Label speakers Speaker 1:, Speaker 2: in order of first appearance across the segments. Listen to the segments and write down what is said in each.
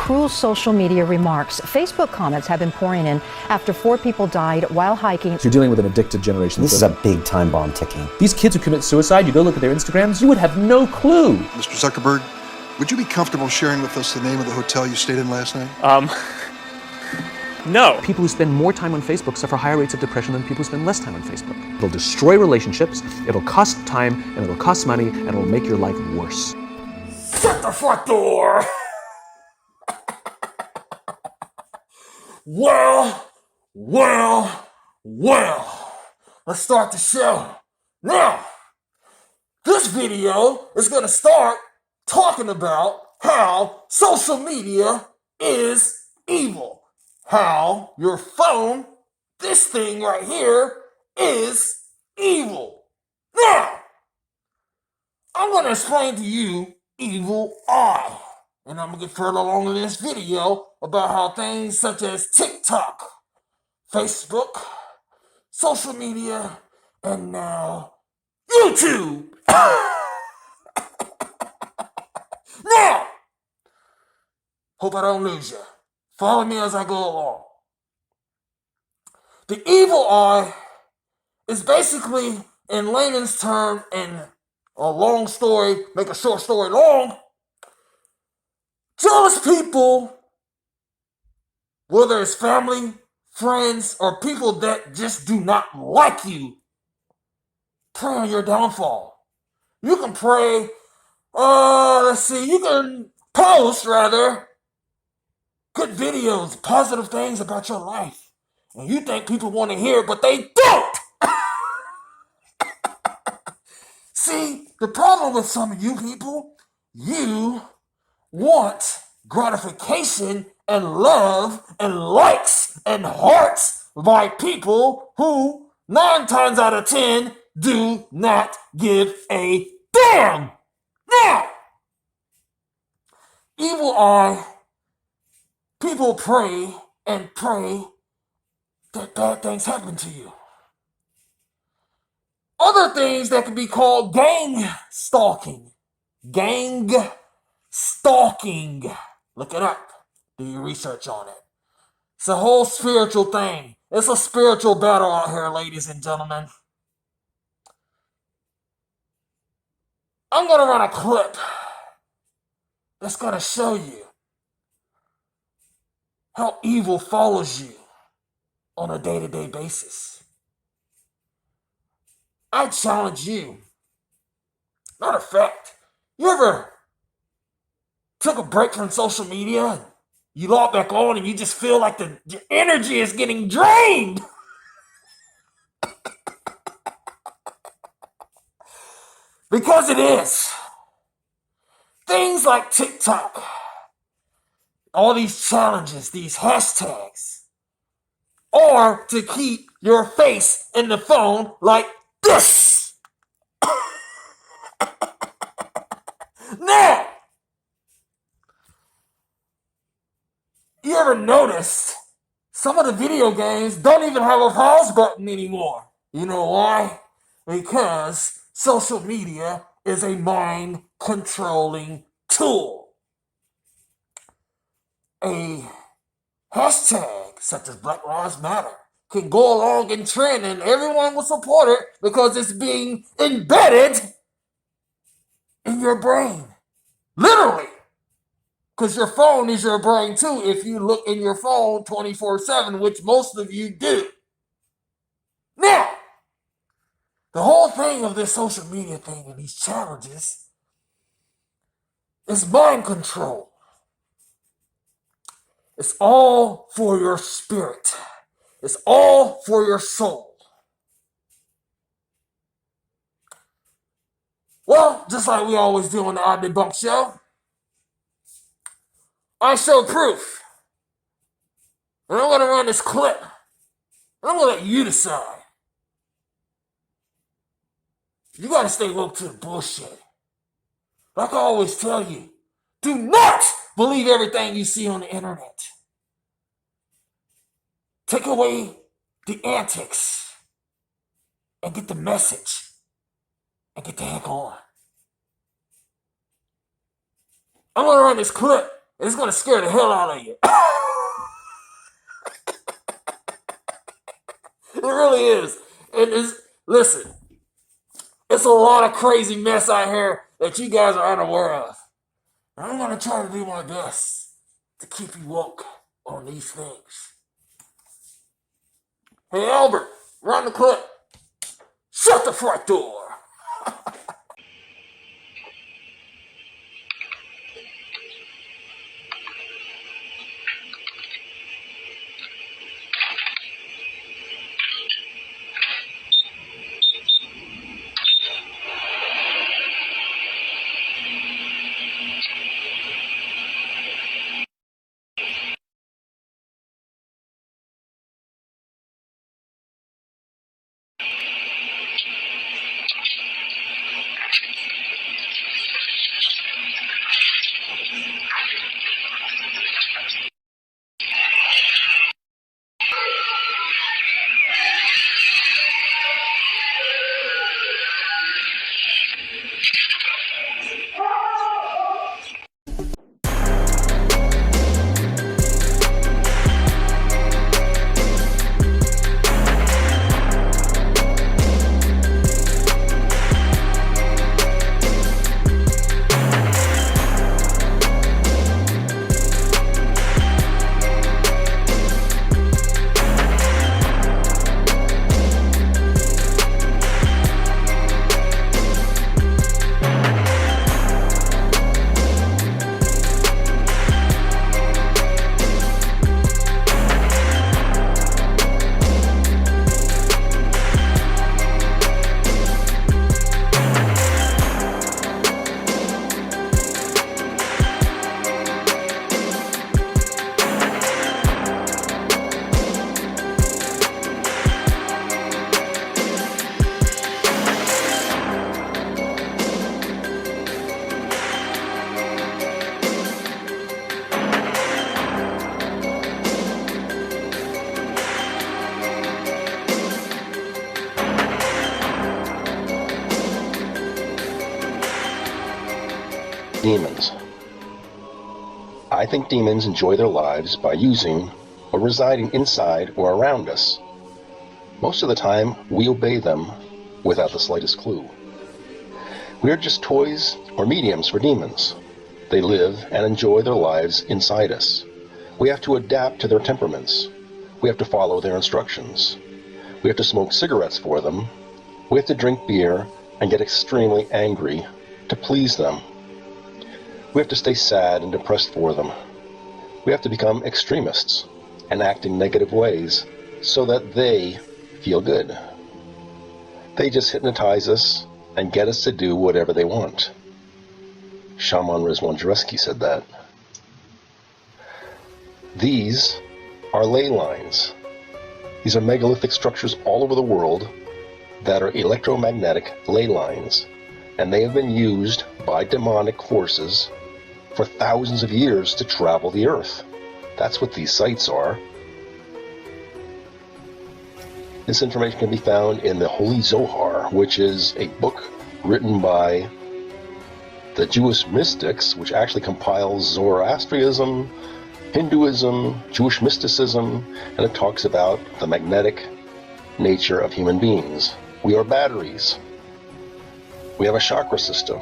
Speaker 1: cruel social media remarks. Facebook comments have been pouring in after 4 people died while hiking.
Speaker 2: So you're dealing with an addicted generation.
Speaker 3: This is a big time bomb ticking.
Speaker 2: These kids who commit suicide, you go look at their Instagrams, you would have no clue.
Speaker 4: Mr. Zuckerberg, would you be comfortable sharing with us the name of the hotel you stayed in last night?
Speaker 5: No.
Speaker 2: People who spend more time on Facebook suffer higher rates of depression than people who spend less time on Facebook. It'll destroy relationships, it'll cost time, and it'll cost money, and it'll make your life worse.
Speaker 6: Shut the front door! Well, let's start the show. Now, this video is going to start talking about how social media is evil. How your phone, this thing right here, is evil. Now, I'm going to explain to you evil eye. And I'm going to get further along in this video about how things such as TikTok, Facebook, social media, and now YouTube. Now, hope I don't lose you. Follow me as I go along. The evil eye is basically, in layman's term, and a long story, make a short story long, jealous people, whether it's family, friends, or people that just do not like you, pray on your downfall. You can pray, you can post, rather, good videos, positive things about your life. And you think people want to hear it, but they don't! See, the problem with some of you people, you want gratification and love and likes and hearts by people who 9 times out of 10 do not give a damn. Now, evil eye, people pray and pray that bad things happen to you. Other things that can be called gang stalking. Gang stalking. Look it up. Do your research on it. It's a whole spiritual thing. It's a spiritual battle out here, ladies and gentlemen. I'm going to run a clip that's going to show you how evil follows you on a day-to-day basis. I challenge you. Matter of fact, you ever took a break from social media and you log back on and you just feel like the energy is getting drained? Because it is. Things like TikTok, all these challenges, these hashtags, are to keep your face in the phone like this. Now, you ever noticed some of the video games don't even have a pause button anymore? You know why? Because social media is a mind-controlling tool. A hashtag such as Black Lives Matter can go along and trend and everyone will support it because it's being embedded in your brain. Literally. Because your phone is your brain too if you look in your phone 24/7, which most of you do. Now, the whole thing of this social media thing and these challenges is mind control. It's all for your spirit. It's all for your soul. Well, just like we always do on the Odd Debunk Show, I show proof. And I'm going to run this clip. And I'm going to let you decide. You got to stay woke to the bullshit. Like I always tell you, do not believe everything you see on the internet. Take away the antics and get the message and get the heck on. I'm going to run this clip It's gonna scare the hell out of you. It really is. And listen, it's a lot of crazy mess out here that you guys are unaware of. And I'm gonna try to do my best to keep you woke on these things. Hey Albert, run the clip. Shut the front door.
Speaker 5: Demons. I think demons enjoy their lives by using or residing inside or around us. Most of the time, we obey them without the slightest clue. We are just toys or mediums for demons. They live and enjoy their lives inside us. We have to adapt to their temperaments. We have to follow their instructions. We have to smoke cigarettes for them. We have to drink beer and get extremely angry to please them. We have to stay sad and depressed for them. We have to become extremists and act in negative ways so that they feel good. They just hypnotize us and get us to do whatever they want. Shaman Rizwan Jareski said that. These are ley lines. These are megalithic structures all over the world that are electromagnetic ley lines, and they have been used by demonic forces for thousands of years to travel the earth. That's what these sites are. This information can be found in the Holy Zohar, which is a book written by the Jewish mystics, which actually compiles Zoroastrianism, Hinduism, Jewish mysticism, and it talks about the magnetic nature of human beings. We are batteries. We have a chakra system.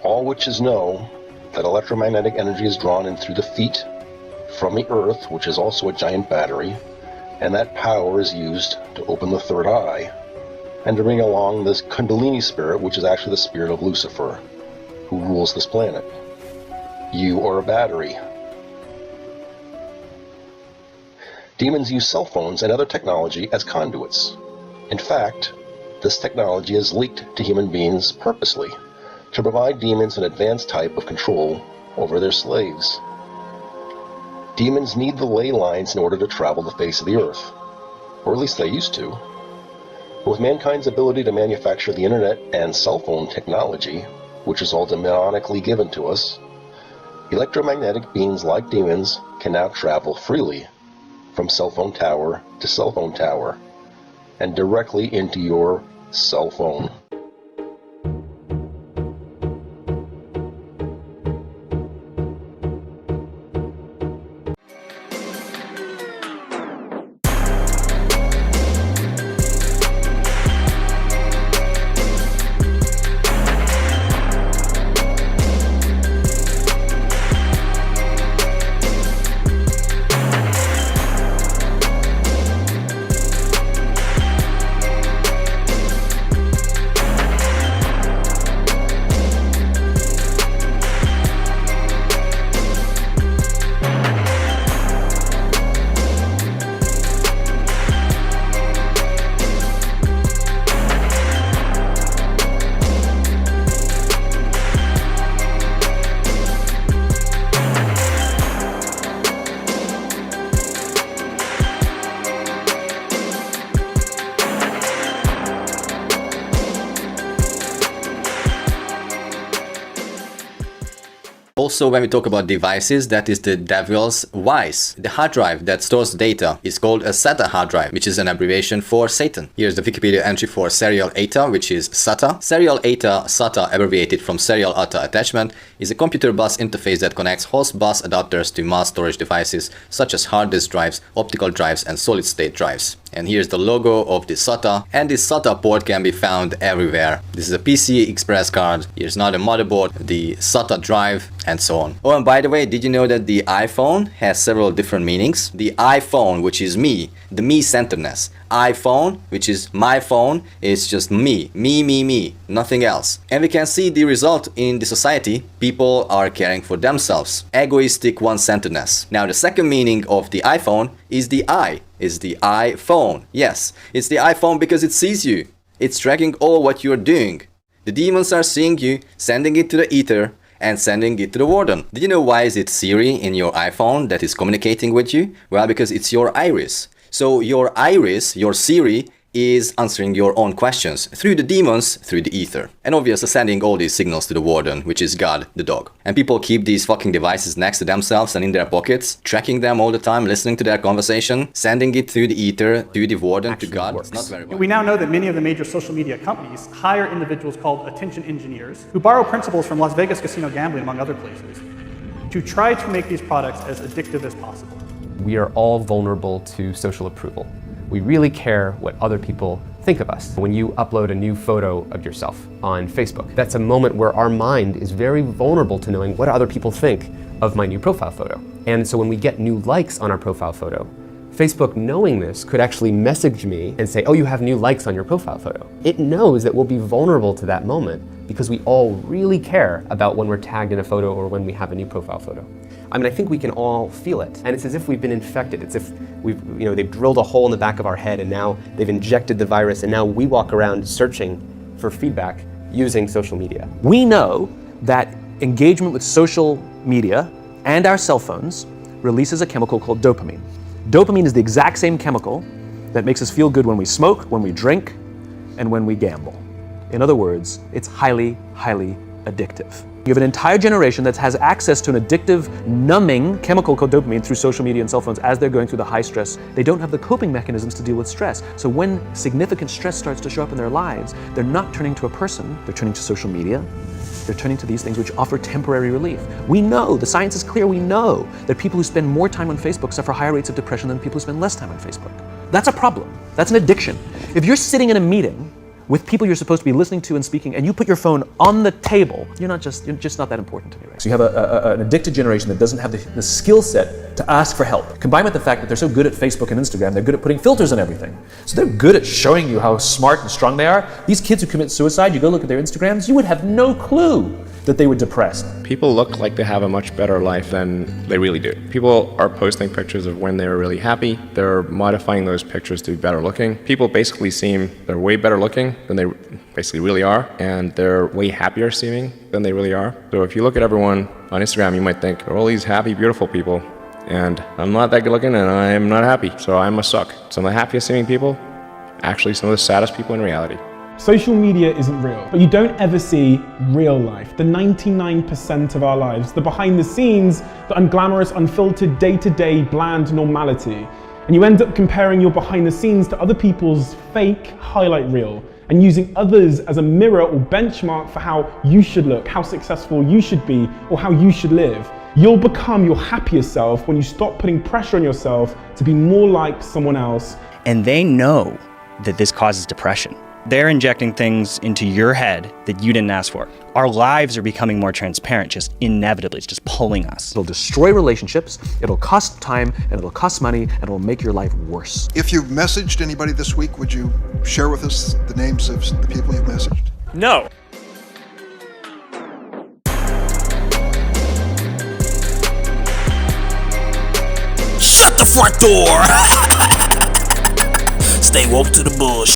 Speaker 5: All witches know that electromagnetic energy is drawn in through the feet from the earth, which is also a giant battery, and that power is used to open the third eye and to bring along this Kundalini spirit, which is actually the spirit of Lucifer, who rules this planet. You are a battery. Demons use cell phones and other technology as conduits. In fact, this technology is leaked to human beings purposely to provide demons an advanced type of control over their slaves. Demons need the ley lines in order to travel the face of the earth, or at least they used to. But with mankind's ability to manufacture the internet and cell phone technology, which is all demonically given to us, electromagnetic beings like demons can now travel freely from cell phone tower to cell phone tower and directly into your cell phone. .
Speaker 7: Also, when we talk about devices, that is the devil's vice. The hard drive that stores data is called a SATA hard drive, which is an abbreviation for Satan. Here's the Wikipedia entry for serial ATA, which is SATA. Serial ATA, SATA, abbreviated from serial ATA attachment, is a computer bus interface that connects host bus adapters to mass storage devices such as hard disk drives, optical drives, and solid-state drives. And here's the logo of the SATA, and this SATA port can be found everywhere. This is a PCI Express card, here's now the motherboard, the SATA drive, and so on. Oh, and by the way, did you know that the iPhone has several different meanings? The iPhone, which is me, the me-centeredness. iPhone, which is my phone, is just me, nothing else. And we can see the result in the society. People are caring for themselves. Egoistic one-centeredness. Now, the second meaning of the iPhone is the I. Is the iPhone. Yes, it's the iPhone because it sees you. It's tracking all what you're doing. The demons are seeing you, sending it to the ether, and sending it to the warden. Did you know why is it Siri in your iPhone that is communicating with you? Well, because it's your iris. So your iris, your Siri, is answering your own questions through the demons, through the ether. And obviously sending all these signals to the warden, which is God, the dog. And people keep these fucking devices next to themselves and in their pockets, tracking them all the time, listening to their conversation, sending it through the ether, to the warden, to God. It's not very well.
Speaker 8: We now know that many of the major social media companies hire individuals called attention engineers who borrow principles from Las Vegas casino gambling, among other places, to try to make these products as addictive as possible.
Speaker 9: We are all vulnerable to social approval. We really care what other people think of us. When you upload a new photo of yourself on Facebook, that's a moment where our mind is very vulnerable to knowing what other people think of my new profile photo. And so when we get new likes on our profile photo, Facebook, knowing this, could actually message me and say, oh, you have new likes on your profile photo. It knows that we'll be vulnerable to that moment because we all really care about when we're tagged in a photo or when we have a new profile photo. I mean, I think we can all feel it. And it's as if we've been infected. It's if they've drilled a hole in the back of our head and now they've injected the virus and now we walk around searching for feedback using social media.
Speaker 2: We know that engagement with social media and our cell phones releases a chemical called dopamine. Dopamine is the exact same chemical that makes us feel good when we smoke, when we drink, and when we gamble. In other words, it's highly, highly addictive. You have an entire generation that has access to an addictive, numbing chemical called dopamine through social media and cell phones as they're going through the high stress. They don't have the coping mechanisms to deal with stress. So when significant stress starts to show up in their lives, they're not turning to a person, they're turning to social media. They're turning to these things which offer temporary relief. We know, the science is clear, we know that people who spend more time on Facebook suffer higher rates of depression than people who spend less time on Facebook. That's a problem. That's an addiction. If you're sitting in a meeting with people you're supposed to be listening to and speaking, and you put your phone on the table, you're just not that important to me, right? So you have an addicted generation that doesn't have the skill set to ask for help. Combined with the fact that they're so good at Facebook and Instagram, they're good at putting filters on everything. So they're good at showing you how smart and strong they are. These kids who commit suicide, you go look at their Instagrams, you would have no clue that they were depressed.
Speaker 10: People look like they have a much better life than they really do. People are posting pictures of when they're really happy. They're modifying those pictures to be better looking. People basically they're way better looking than they basically really are, and they're way happier seeming than they really are. So if you look at everyone on Instagram, you might think, they're all these happy, beautiful people, and I'm not that good looking and I'm not happy, so I must suck. Some of the happiest seeming people, actually some of the saddest people in reality.
Speaker 11: Social media isn't real, but you don't ever see real life, the 99% of our lives, the behind the scenes, the unglamorous, unfiltered, day-to-day, bland normality. And you end up comparing your behind the scenes to other people's fake highlight reel and using others as a mirror or benchmark for how you should look, how successful you should be, or how you should live. You'll become your happier self when you stop putting pressure on yourself to be more like someone else.
Speaker 12: And they know that this causes depression. They're injecting things into your head that you didn't ask for. Our lives are becoming more transparent, just inevitably. It's just pulling us.
Speaker 2: It'll destroy relationships, it'll cost time, and it'll cost money, and it'll make your life worse.
Speaker 4: If you've messaged anybody this week, would you share with us the names of the people you've messaged?
Speaker 13: No.
Speaker 6: Shut the front door! Stay woke to the bullshit.